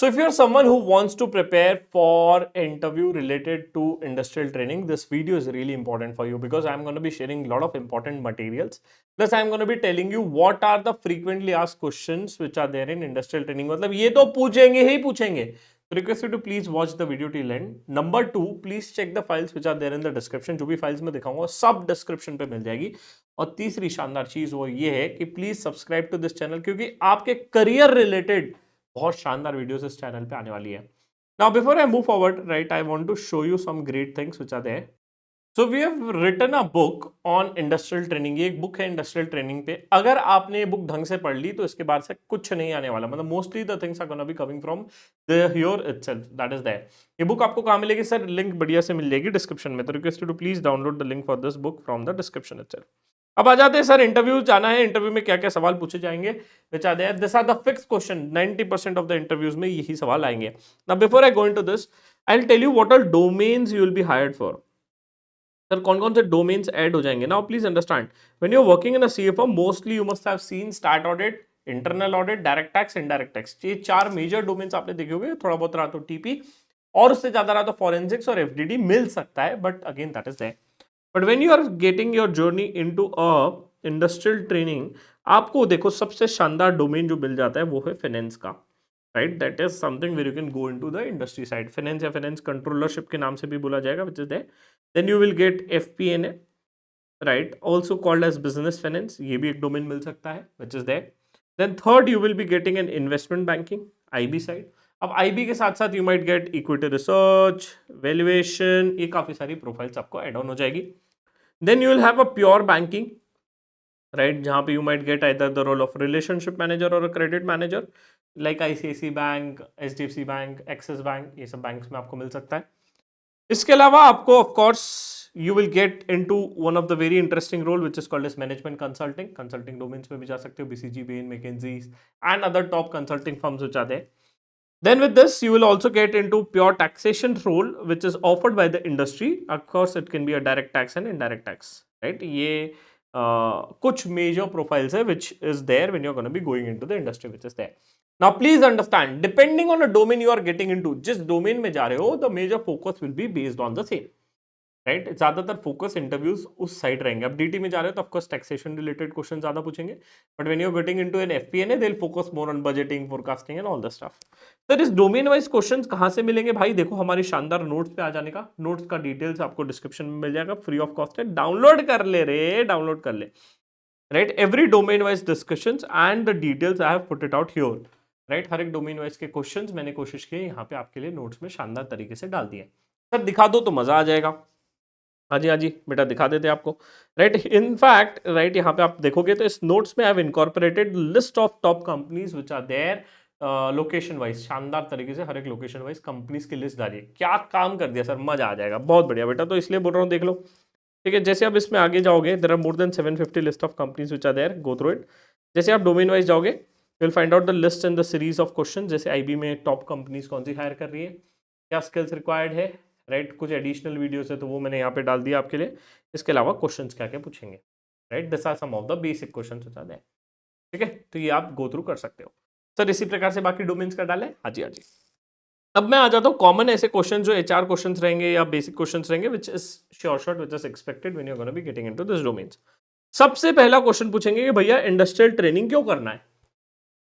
So if you're someone who wants to prepare for interview related to industrial training, this video is really important for you because I'm going to be sharing a lot of important materials. Plus I'm going to be telling you what are the frequently asked questions which are there in industrial training. मतलब ये तो पूछेंगे ही पूछेंगे. So request you to please watch the video till end. Number 2, please check the files which are there in the description. जो भी files मैं दिखाऊंगा सब description पे मिल जाएगी. और तीसरी शानदार चीज वो ये है कि please subscribe to this channel क्योंकि आपके करियर रिलेटेड बहुत शानदार वीडियोस इस चैनल पे आने वाली है. Now before I move forward, right, I want to show you some great things which are there. So we have written a book on industrial training. ये एक बुक है इंडस्ट्रियल ट्रेनिंग पे. अगर आपने ये बुक ढंग से पढ़ ली तो इसके बाद से कुछ नहीं आने वाला. मतलब mostly the things are gonna be coming from the here itself. That is there. ये बुक आपको कहाँ मिलेगी सर? लिंक बढ़िया से मिल जाएगी डिस्क्रिप्शन में. तो request to please download the link for this book from the description itself. अब आ जाते हैं सर, इंटरव्यू जाना है, इंटरव्यू में क्या क्या सवाल पूछे जाएंगे. Which are there. This are the fix question. 90% of the interviews में यही सवाल आएंगे. Now before I go into this, I will tell you what are domains you will be hired for. Sir कौन कौन से डोमेन्स ऐड हो जाएंगे. Now please understand, when you are working in a CFO mostly you must have seen start audit, internal audit, direct tax, indirect tax. ये 4 major domains आपने देखे होंगे. थोड़ा बहुत रहा तो टीपी और उससे ज्यादा रहा तो फॉरेंसिक्स और एफडीडी मिल सकता है, but again that is there. But when you are getting your journey into a industrial training, आपको देखो सबसे शानदार डोमेन जो मिल जाता है वो है फाइनेंस का. Right, that is something where you can go into the industry side. Finance या फाइनेंस कंट्रोलरशिप के नाम से भी बोला जाएगा, which is there. Then you will get FPNA, right, also called as business finance. ये भी एक डोमेन मिल सकता है, which is there. Then third you will be getting an investment banking, IB side. अब आईबी के साथ साथ you might get equity research, valuation. ये काफी सारी प्रोफाइल्स आपको एड ऑन हो जाएगी. Then you will have a pure banking, right, जहाँ पे you might get either the role of relationship manager और credit manager, like ICIC bank, HDFC bank, Axis bank. ये सब बैंक्स में आपको मिल सकता है. इसके अलावा आपको of course you will get into one of the very interesting role which is called as management consulting. Consulting domains में भी जा सकते हो, BCG, Bain, McKinsey and other top consulting firms which are there. Then with this, you will also get into pure taxation role, which is offered by the industry. Of course, it can be a direct tax and indirect tax, right? ये कुछ major profiles है which is there when you're going to be going into the industry, which is there. Now, please understand, depending on the domain you are getting into, जिस domain में जा रहे हो, the major focus will be based on the same. Right, ज्यादातर focus interviews उस side रहेंगे. अब DT में जा रहे हो तो ऑफकोर्स टैक्सेशन रिलेटेड क्वेश्चन ज्यादा पूछेंगे, but when you are getting into an FPNA they will focus more on budgeting, forecasting and all the stuff. Sir इस डोमेन वाइज क्वेश्चंस कहां से मिलेंगे भाई? देखो हमारी शानदार नोट्स पे आ जाने का. नोट्स का डिटेल्स आपको डिस्क्रिप्शन में मिल जाएगा, फ्री ऑफ कॉस्ट है. डाउनलोड कर ले रे, डाउनलोड कर ले. Right, every domain wise discussions and the details I have put it out here. Right, हर एक डोमेन वाइज के क्वेश्चंस मैंने कोशिश की यहाँ पे आपके लिए नोट्स में शानदार तरीके से डाल दिए. सर दिखा दो तो मजा आ जाएगा. हाँ जी, हाँ जी बेटा, दिखा देते आपको. राइट, इनफैक्ट राइट, यहाँ पे आप देखोगे तो इस नोट्स में I have incorporated list of top companies which are there location wise. शानदार तरीके से हर एक लोकेशन वाइज कंपनीज की लिस्ट डालिए. क्या काम कर दिया सर, मजा आ जाएगा. बहुत बढ़िया बेटा, तो इसलिए बोल रहा हूँ देख लो. ठीक है, जैसे आप इसमें आगे जाओगे, there are more than 750 list of companies which are there. Go through it. जैसे आप डोमेन वाइज जाओगे, you will find out the list and the series of question. जैसे आईबी में टॉप कंपनीज कौन सी हायर कर रही है, क्या स्किल्स रिक्वायर्ड है. राइट, कुछ एडिशनल वीडियोस है तो वो मैंने यहाँ पे डाल दिया आपके लिए. इसके अलावा क्वेश्चंस क्या क्या पूछेंगे. Right, this are some of the basic questions होता है. ठीक है, तो ये आप गो थ्रू कर सकते हो. सर इसी प्रकार से बाकी डोमेन्स का डालें. हाँ जी, हाँ जी. अब मैं आ जाता हूँ कॉमन ऐसे क्वेश्चन जो एचआर क्वेश्चंस रहेंगे या बेसिक क्वेश्चंस रहेंगे which is sure shot which is expected when you are gonna be getting into this domains. सबसे पहला क्वेश्चन पूछेंगे कि भैया इंडस्ट्रियल ट्रेनिंग क्यों करना है.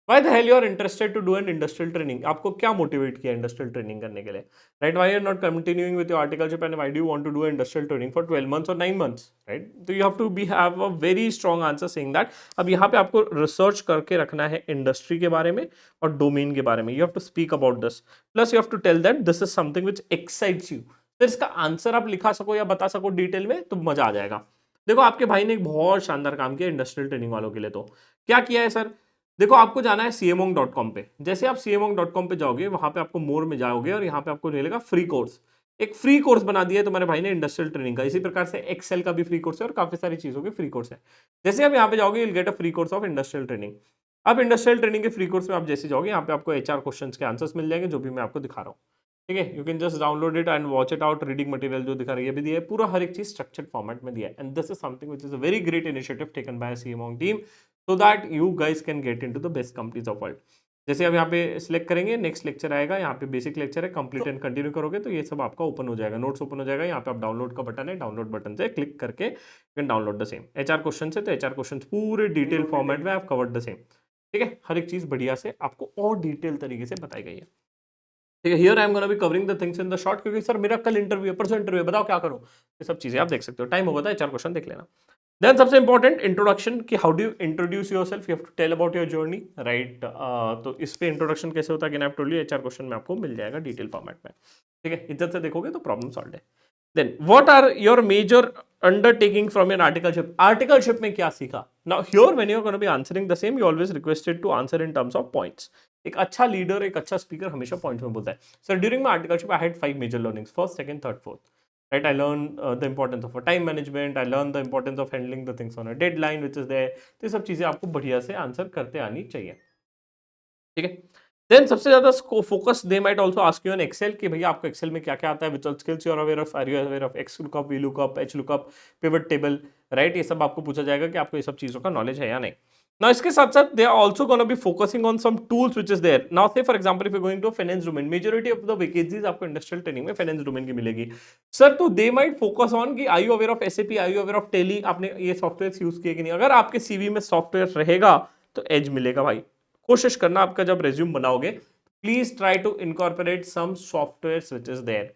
Why the hell you are interested to do an industrial training? आपको क्या मोटिवेट किया इंडस्ट्रियल ट्रेनिंग करने के लिए. Right, why you are not continuing with your articleship and why do you want to do an industrial training for 12 months or 9 months, right? तो you have to be have a very strong answer saying that. अब यहाँ पे आपको research करके रखना है industry के बारे में और डोमेन के बारे में. You have to speak about this. Plus you have to tell that this is something which excites you. तो इसका आंसर आप लिखा सको या बता सको डिटेल में तो मजा आ जाएगा. देखो आपके भाई ने एक बहुत शानदार काम किया इंडस्ट्रियल ट्रेनिंग वालों के लिए. तो क्या किया है सर? देखो आपको जाना है cmong.com पे. जैसे आप cmong.com पे जाओगे, वहां पे आपको मोर में जाओगे और यहाँ पे आपको मिलेगा फ्री कोर्स. एक फ्री कोर्स बना दिया है तुम्हारे भाई ने इंडस्ट्रियल ट्रेनिंग का. इसी प्रकार से एक्सेल का भी फ्री कोर्स है और काफी सारी चीजों के फ्री कोर्स है. जैसे आप यहाँ पे जाओगे, you'll get a free course of industrial training. अब इंडस्ट्रियल ट्रेनिंग के फ्री कोर्स में आप जैसे जाओगे, यहाँ पे आपको एचआर क्वेश्चंस के आंसर्स मिल जाएंगे जो भी मैं आपको दिखा रहा हूँ. ठीक है, you can just download it and watch it out. Reading material जो दिखा रही है भी दिया है, पूरा हर एक चीज स्ट्रक्चर्ड फॉर्मेट में दिया है. And this is something which is a very great initiative taken by CMOng team so that you guys can get into the best companies of world. जैसे आप यहाँ पे सिलेक्ट करेंगे, नेक्स्ट लेक्चर आएगा, यहाँ पे बेसिक लेक्चर है, complete and continue करोगे तो ये सब आपका ओपन हो जाएगा, नोट्स ओपन हो जाएगा। यहाँ पे आप डाउनलोड का बटन है, डाउनलोड बटन से क्लिक करके you can download the same. HR question है तो एचआर क्वेश्चन पूरे डिटेल फॉर्मेट में आप कवर्ड द सेम। ठीक है, हर एक चीज बढ़िया से आपको और डिटेल तरीके से बताई गई है। ठीक है, here I am gonna be covering the things in the short, क्योंकि सर मेरा कल इंटरव्यू है, परसों इंटरव्यू है, बताओ क्या करूं, ये सब चीजें आप देख सकते हो। टाइम होगा तो एचआर क्वेश्चन देख लेना। देन सबसे इंपॉर्टेंट इंट्रोडक्शन, कि how do you introduce yourself, you have to tell about your journey, right. तो इस पे इंट्रोडक्शन कैसे होता है, कि I have told you, HR question में आपको मिल जाएगा डिटेल फॉर्मेट में। ठीक है, इज्जत से देखोगे तो प्रॉब्लम सॉल्व है। Then what are your major undertaking from your articleship, articleship में क्या सीखा। Now here when you are gonna be answering the same, you always requested to answer in terms of points. एक अच्छा leader, एक अच्छा speaker हमेशा points में बोलता है। Sir during my articleship I had 5 major learnings, first, second, third, fourth, right? I learned the importance of a time management, I learned the importance of handling the things on a deadline which is there। तो ये सब चीजें आपको बढ़िया से answer करते आनी चाहिए। ठीक है, देन सबसे ज्यादा focus they might also ask you on excel, कि भैया आपको एक्सेल में क्या क्या आता है, which all skills you are aware of, are you aware of X lookup, V lookup, H lookup, pivot table, right. ये सब आपको पूछा जाएगा कि आपको ये सब चीजों का नॉलेज है या नहीं। Now इसके साथ साथ they are also going to be focusing on some tools which is there. Now say for example if you're going to finance domain, majority of the vacancies आपको industrial training में finance domain की मिलेगी। Sir तो they might focus on कि are you aware of SAP, are you aware of Tele, आपने ये software use किए कि नहीं। अगर आपके CV में सॉफ्टवेयर रहेगा तो एज मिलेगा भाई। कोशिश करना आपका जब रेज्यूम बनाओगे, please try to incorporate some software which is there.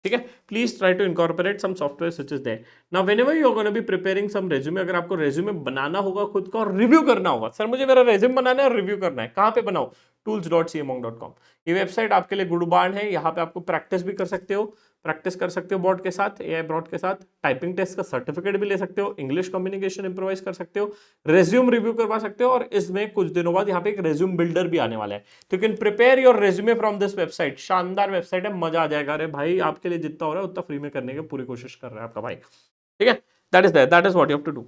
ठीक है, please try to incorporate some software which is there. Now whenever you are gonna be preparing some resume, अगर आपको रेज्यूमे बनाना होगा खुद का और रिव्यू करना होगा, सर मुझे मेरा रेज्यूमे बनाना है और रिव्यू करना है, कहां पे बनाओ, tools.cmonk.com। ये वेबसाइट आपके लिए गुड बाण है, यहाँ पे आपको प्रैक्टिस भी कर सकते हो, प्रैक्टिस कर सकते हो बोर्ड के साथ, एआई ब्रॉड के साथ, टाइपिंग टेस्ट का सर्टिफिकेट भी ले सकते हो, इंग्लिश कम्युनिकेशन इंप्रोवाइज कर सकते हो, रेज्यूम रिव्यू करवा सकते हो, और इसमें कुछ दिनों बाद यहाँ पे एक रेज्यूम बिल्डर भी आने वाला है। तो you can prepare your resume from this website. शानदार वेबसाइट है, मजा आ जाएगा। अरे भाई आपके लिए जितना हो रहा है उतना फ्री में करने की पूरी कोशिश कर रहा है आपका भाई। ठीक है, that is what you have to do.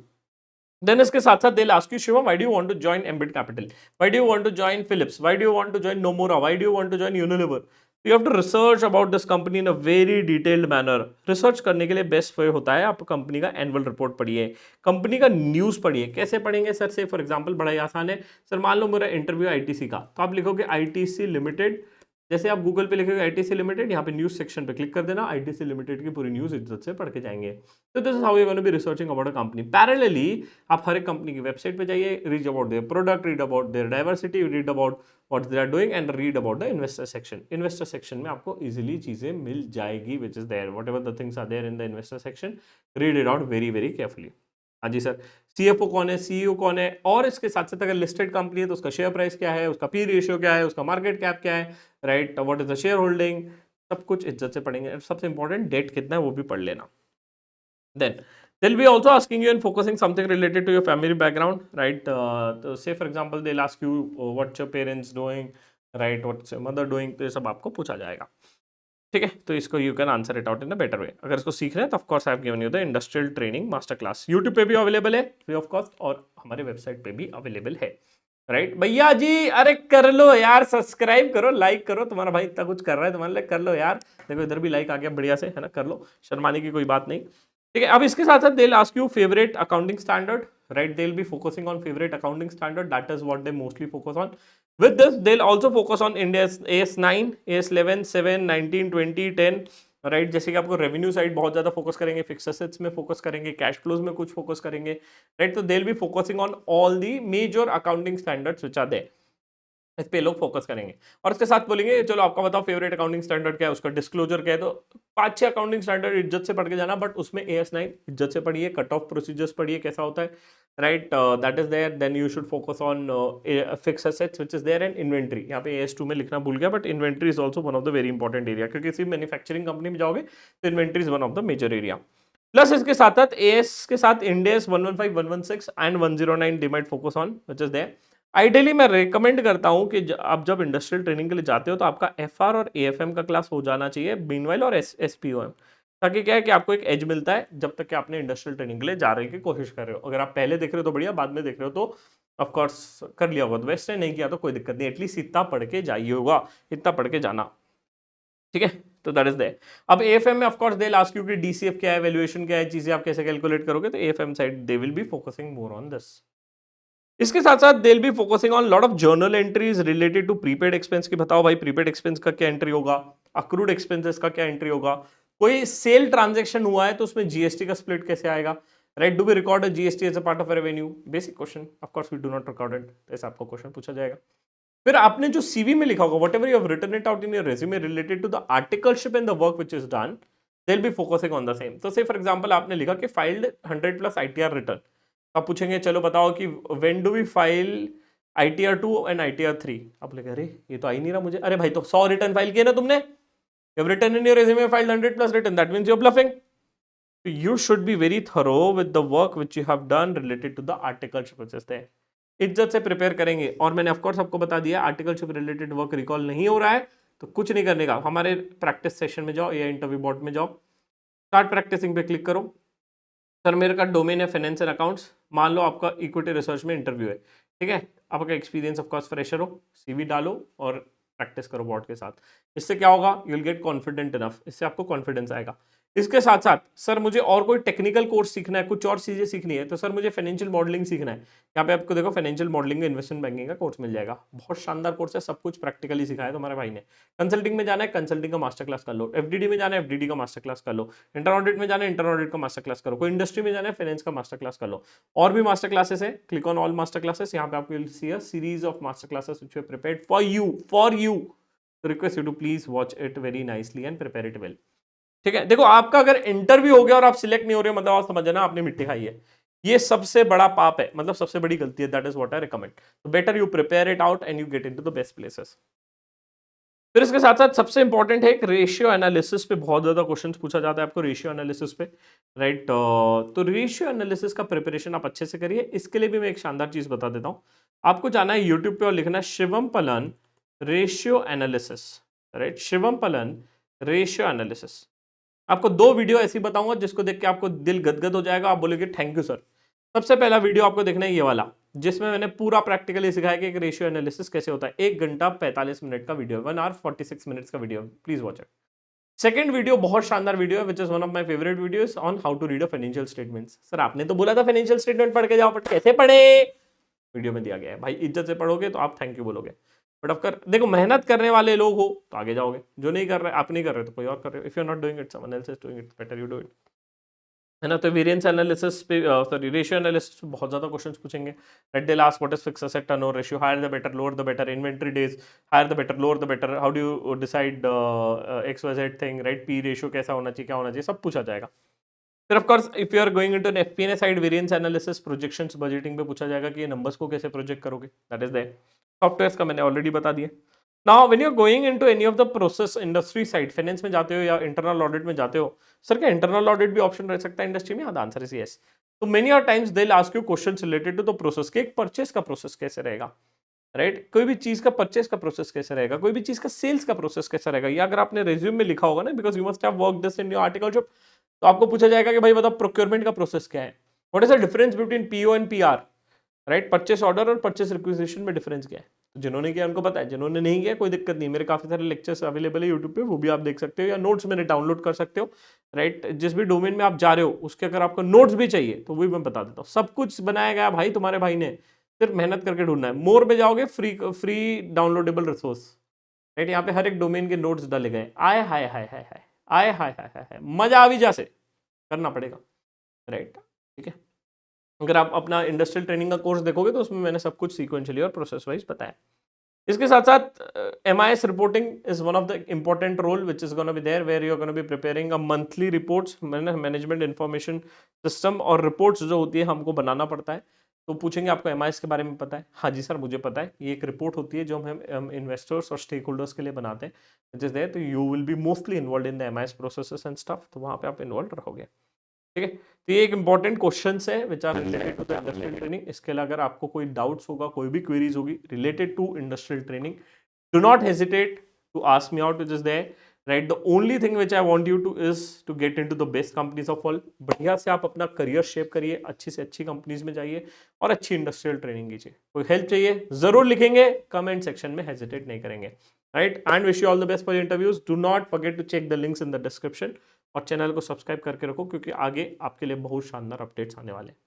Then इसके साथ साथ they'll ask you, Shivam why do you want to join Ambit Capital, why do you want to join Philips, why do you want to join Nomura, why do you want to join Unilever। you have to research about this company in a very detailed manner। Research करने के लिए best way होता है आप company का annual report पढ़िए, company का news पढ़िए। कैसे पढ़ेंगे सर, से फॉर एग्जांपल बड़ा ही आसान है। सर मान लो मेरा इंटरव्यू आईटीसी का, तो आप लिखोगे आईटीसी लिमिटेड, जैसे आप गूगल पे लिखोगे आईटीसी लिमिटेड, यहाँ पे न्यूज सेक्शन पे क्लिक कर देना, आईटीसी लिमिटेड की पूरी न्यूज इज्जत से पढ़ के जाएंगे। तो this is how you gonna be researching about a company. Parallelly आप हर एक कंपनी की वेबसाइट पे जाइए, read about their product, read about their diversity, read about what they are doing, and read about the investor section. Investor section में आपको easily चीजें मिल जाएगी which is there, whatever the things are there in the investor section, read it out very very carefully. हाँ जी sir, CFO कौन है, CEO कौन है, और इसके साथ साथ अगर लिस्टेड कंपनी है तो उसका शेयर प्राइस क्या है, उसका पी रेशियो क्या है, उसका मार्केट कैप क्या है, right, what is the share holding, सब कुछ इज्जत से पढ़ेंगे। सबसे इंपॉर्टेंट डेट कितना है वो भी पढ़ लेना। Then they'll be also asking you and focusing something related to your family background, right? So say for example they'll ask you what your parents doing, right, what's your mother doing, तो ये सब आपको पूछा जाएगा। ठीक है, तो इसको you can answer it out in a better way. अगर इसको सीख रहे हैं तो of course I have given you the industrial training master class, YouTube पे भी अवेलेबल है फ्री ऑफ कॉस्ट, और हमारे वेबसाइट पे भी अवेलेबल है, राइट। भैया जी अरे कर लो यार, सब्सक्राइब करो, लाइक करो, तुम्हारा भाई इतना कुछ कर रहा है तुम्हारे लिए, कर लो यार। देखो इधर भी लाइक आ गया बढ़िया से, है ना, कर लो, शर्माने की कोई बात नहीं। ठीक है, अब इसके साथ साथ they'll ask you favorite accounting standard, right? They'll be focusing on favorite accounting standard, that is what they mostly focus on। with this they'll also focus on India's AS9, AS11, 7, 19, 20, 10, right. जैसे कि आपको revenue side बहुत ज्यादा focus करेंगे, fix assets में focus करेंगे, cash flows में कुछ फोकस करेंगे, राइट। तो they'll be focusing on all the major accounting standards which are there, इस पे लोग फोकस करेंगे। और इसके साथ बोलेंगे चलो आपका बताओ फेवरेट अकाउंटिंग स्टैंडर्ड क्या है, उसका डिस्क्लोजर क्या है। तो 5-6 अकाउंटिंग स्टैंडर्ड इज्जत से पढ़ के जाना, बट उसमें AS9 इज्जत से पढ़िए, कट ऑफ प्रोसीजर्स पढ़िए कैसा होता है, right, that is there. Then you should focus on fix assets which is there, and inventory. यहाँ पे AS2 में लिखना भूल गया, but inventory is also one of the very important area, क्योंकि सिर्फ मैन्युफैक्चरिंग कंपनी में जाओगे तो inventory is one of the major area. Plus इसके साथ साथ AS के साथ इंडेस 115, 116 एंड 109 डिमाइट focus on which is there. Ideally मैं रेकमेंड करता हूं कि आप जब इंडस्ट्रियल ट्रेनिंग के लिए जाते हो तो आपका FR और AFM का क्लास हो जाना चाहिए, मीनवाइल और SPOM, ताकि क्या है कि आपको एक एज मिलता है जब तक कि आपने इंडस्ट्रियल ट्रेनिंग के लिए जा रहे की कोशिश कर रहे हो। अगर आप पहले देख रहे हो तो बढ़िया, बाद में देख रहे हो तो ऑफकोर्स कर लिया होगा तो बेस्ट है, नहीं किया तो कोई दिक्कत नहीं, एटलीस्ट इतना पढ़ के जाइए होगा, इतना पढ़ के जाना। ठीक है, तो दैट इज देयर। अब AFM में ऑफकोर्स दे आस्क यू कि DCF क्या है, वैल्यूएशन क्या है, चीजें आप कैसे कैलकुलेट करोगे, तो AFM side they will be focusing more on this. इसके साथ साथ they will be focusing on lot of journal entries related to prepaid expense की। बताओ भाई प्रीपेड एक्सपेंस का क्या एंट्री होगा, अक्रूड एक्सपेंसेस का क्या एंट्री होगा, कोई सेल ट्रांजेक्शन हुआ है तो उसमें जीएसटी का स्प्लिट कैसे आएगा, right? Do we record GST as a part of revenue? Basic question, of course we do not record it, ऐसा आपको क्वेश्चन पूछा जाएगा। फिर आपने जो सीवी में लिखा होगा, whatever you have written it out in your resume related to the articleship and the work which is done, they will be focusing on the same. तो से फॉर एग्जांपल आपने लिखा कि filed 100+ ITR return, आप पूछेंगे चलो बताओ कि when do we file ITR 2 and ITR 3? आप लिखे अरे ये तो आ ही नहीं रहा मुझे। अरे भाई तो 100 रिटर्न फाइल किए ना तुमने, you have written in your resume filed 100+ return, that means you are bluffing. You should be very thorough with the work which you have done related to the articleship process है। इज्जत से prepare करेंगे। और मैंने of course आपको बता दिया articleship related work recall नहीं हो रहा है तो कुछ नहीं करने का, हमारे प्रैक्टिस सेशन में जाओ या इंटरव्यू बोर्ड में जाओ, स्टार्ट प्रैक्टिसिंग पे क्लिक करो। सर मेरे का डोमेन है फाइनेंस एंड अकाउंट्स, मान लो आपका इक्विटी रिसर्च में इंटरव्यू है, ठीक है, आपका एक्सपीरियंस ऑफ कोर्स फ्रेशर हो, सीवी डालो और प्रैक्टिस करो बोर्ड के साथ। इससे क्या होगा, you will gate confident enough, इससे आपको कॉन्फिडेंस आएगा। इसके साथ साथ सर मुझे और कोई टेक्निकल कोर्स सीखना है, कुछ और चीजें सीखनी है, तो सर मुझे फाइनेंशियल मॉडलिंग सीखना है, यहाँ पे आपको देखो फाइनेंशियल मॉडलिंग इन्वेस्टमेंट बैंकिंग का कोर्स मिल जाएगा। बहुत शानदार कोर्स है, सब कुछ प्रैक्टिकली सिखाया तुम्हारे भाई ने। कंसल्टिंग में जाना है कंसल्टिंग का मास्टर क्लास कर लो, एफडीडी में जाना है एफडीडी का मास्टर क्लास कर लो, इंटर ऑडिट में जाना है इंटर ऑडिट का मास्टर क्लास करो, कोई इंडस्ट्री में जाना है फाइनेंस का मास्टर क्लास कर लो। और भी मास्टर क्लासेस है, click on all master classes, यहाँ पे आपको will see a series of master classes which we prepared for you. तो request you to please watch it very nicely and prepare it well. ठीक है, देखो आपका अगर इंटरव्यू हो गया और आप सिलेक्ट नहीं हो रहे हो, मतलब आप समझना आपने मिट्टी खाई है, ये सबसे बड़ा पाप है, मतलब सबसे बड़ी गलती है। That is what I recommend. तो better you prepare it out and you get into the best places. फिर इसके साथ साथ सबसे इंपॉर्टेंट है एक रेशियो एनालिसिस पे बहुत ज्यादा क्वेश्चंस पूछा जाता है आपको रेशियो एनालिसिस पे, राइट? तो रेशियो एनालिसिस का प्रिपरेशन आप अच्छे से करिए। इसके लिए भी मैं एक शानदार चीज बता देता हूँ, आपको जाना है यूट्यूब पे और लिखना है Shivam Palan ratio analysis, right? Shivam Palan ratio analysis. आपको 2 वीडियो ऐसी बताऊंगा जिसको देख के आपको दिल गदगद हो जाएगा, आप बोलोगे थैंक यू सर। सबसे पहला वीडियो आपको देखना है ये वाला, जिसमें मैंने पूरा प्रैक्टिकली सिखाया कि एक रेशियो एनालिसिस कैसे होता है। 1 घंटा 45 मिनट का वीडियो, 1 आवर 46 मिनट्स का video, please watch it. Second video बहुत शानदार वीडियो है, which is one of my favourite videos on how to read a financial statements. Sir आपने तो बोला था फाइनेंशियल स्टेटमेंट पढ़ के जाओ, बट कैसे पढ़े? वीडियो में दिया गया है भाई, इज्जत से पढ़ोगे तो आप थैंक यू बोलोगे। बट अगर देखो मेहनत करने वाले लोग हो तो आगे जाओगे, जो नहीं कर रहे, आप नहीं कर रहे तो कोई और कर रहे हो। If you are not doing it someone else is doing it, better you do it, है ना? तो वेरिएंस एनालिसिस पे सॉरी रेशियो एनालिसिस पे बहुत ज्यादा क्वेश्चंस पूछेंगे। Right, they ask what is fixed asset turnover ratio, higher the better, lower the better, inventory days, higher the better, lower the better, how do you decide XYZ thing, right? P ratio कैसा होना चाहिए, क्या होना चाहिए, सब पूछा जाएगा। फिर of course if you are going into an FP&A side, variance analysis, projections, budgeting पे पूछा जाएगा कि ये नंबर्स को कैसे प्रोजेक्ट करोगे, दैट इज देयर। सॉफ्टवेयर्स का मैंने ऑलरेडी बता दिया। Now when you are going into any of the process industry side, finance में जाते हो या इंटरनल ऑडिट में जाते हो, सर क्या इंटरनल ऑडिट भी ऑप्शन रह सकता है इंडस्ट्री में? हाँ, आंसर इज यस। तो many are times they will ask you questions related to the process के, एक परचेस का प्रोसेस कैसे रहेगा, राइट? कोई भी चीज का परचेस का प्रोसेस कैसे रहेगा, कोई भी चीज का सेल्स का प्रोसेस कैसा रहेगा, या अगर आपने रिज्यूम में लिखा होगा ना, because you must have work this in your articleship, तो आपको पूछा जाएगा कि भाई बताओ प्रोक्योरमेंट का प्रोसेस क्या है, what is the difference between PO and PR, right? Purchase order और परचेस रिक्विजिशन में डिफरेंस क्या है? तो जिन्होंने किया उनको पता है, जिन्होंने नहीं किया कोई दिक्कत नहीं, मेरे काफी सारे लेक्चर्स अवेलेबल है यूट्यूब पे, वो भी आप देख सकते हो, या नोट्स मैंने डाउनलोड कर सकते हो, राइट? जिस भी डोमेन में आप जा रहे हो उसके अगर आपको नोट्स भी चाहिए तो वो भी मैं बता देता हूँ। सब कुछ बनाया गया भाई तुम्हारे भाई ने, सिर्फ मेहनत करके ढूंढना है। मोर में जाओगे, फ्री डाउनलोडेबल रिसोर्स, राइट? यहाँ पे हर एक डोमेन के नोट्स डाले गए। आए हाय हाय हाय हाय, आए हाय हाय हाय हाय, मजा आ भी जा से करना पड़ेगा, राइट? ठीक है, अगर आप अपना इंडस्ट्रियल ट्रेनिंग का कोर्स देखोगे तो उसमें मैंने सब कुछ सीक्वेंशियली और प्रोसेस वाइज बताया। इसके साथ साथ MIS reporting is one of the important role which is gonna be there, where you are gonna be preparing a monthly reports, management information system, और रिपोर्ट्स जो होती है हमको बनाना पड़ता है। तो पूछेंगे आपको MIS के बारे में पता है? हाँ जी सर मुझे पता है, ये एक रिपोर्ट होती है जो हम इन्वेस्टर्स और स्टेक होल्डर्स के लिए बनाते हैं, जिस देयर तो you will be mostly involve in the MIS processes and stuff, तो वहाँ पे आप इन्वॉल्व रहोगे। ठीक है, तो ये एक इंपॉर्टेंट क्वेश्चन है which are related to the industrial training. इसके अलावा अगर आपको कोई डाउट्स होगा, कोई भी क्वेरीज होगी related to industrial training, do not hesitate to ask me out, which is there, right? The only thing which I want you to is to get into the best companies of all. बढ़िया से आप अपना career shape करिए, अच्छी से अच्छी companies में जाइए और अच्छी इंडस्ट्रियल ट्रेनिंग कीजिए। कोई हेल्प चाहिए जरूर लिखेंगे कमेंट सेक्शन में, हेजिटेट नहीं करेंगे, right? And wish you all the best for interviews. Do not forget to check the links in the description और चैनल को सब्सक्राइब करके रखो, क्योंकि आगे आपके लिए बहुत शानदार अपडेट्स आने वाले हैं।